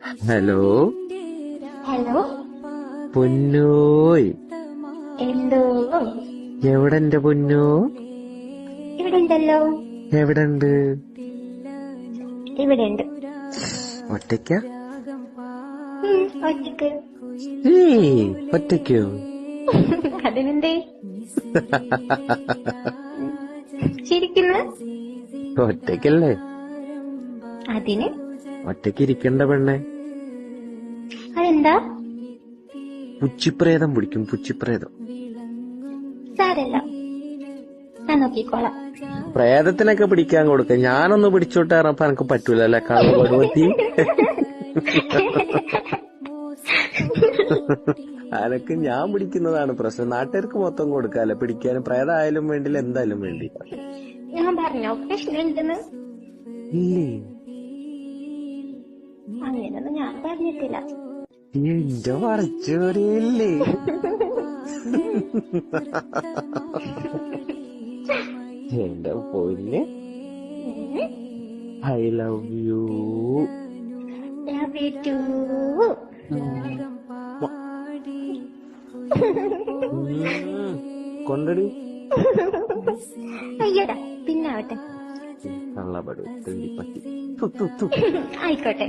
Hello hello, പൊന്നോയ്, എന്തോ? എവിടെ എന്റെ പൊന്നോ? ഇവിടെ ഉണ്ടല്ലോ. എവിടെണ്ട്? ഇവിടെ ഉണ്ട്. ഒറ്റയ്ക്ക? ഒറ്റക്ക്. ഒറ്റയ്ക്കോ? അതിനെന്തേ ചിരിക്കുന്ന? ഒറ്റയ്ക്കല്ലേ? അതിന് ഒറ്റയ്ക്ക് ഇരിക്കണ്ട പെണ്ണെ. അതെന്താ? പുച്ചിപ്രേതം പിടിക്കും, പുച്ചിപ്രേതം. സാരല്ല, ഞാൻ നോക്കിക്കോളാം. പ്രേതത്തിനൊക്കെ പിടിക്കാൻ കൊടുക്ക. ഞാനൊന്ന് പിടിച്ചോട്ട് പറഞ്ഞപ്പോ എനക്ക് പറ്റൂലല്ലേ? കളവ് ഭഗവതി. അനക്ക് ഞാൻ പിടിക്കുന്നതാണ് പ്രശ്നം. നാട്ടുകാർക്ക് മൊത്തം കൊടുക്കാല്ലേ പിടിക്കാനും. പ്രേതമായാലും വേണ്ടില്ല, എന്തായാലും വേണ്ടി. ഞാൻ പറഞ്ഞോ പ്രശ്നമുണ്ടെന്ന്? ഇല്ലേ, അങ്ങനെയൊന്നും ഞാൻ പറഞ്ഞിട്ടില്ല. എന്റെ പറച്ചോറിയല്ലേ? എന്റെ പൊന്നെ, I love you. Love you too. കൊണ്ടടി അയ്യടാ, പിന്നാവട്ടെ. കള്ളപടു തെണ്ടിപ്പറ്റി. ആയിക്കോട്ടെ.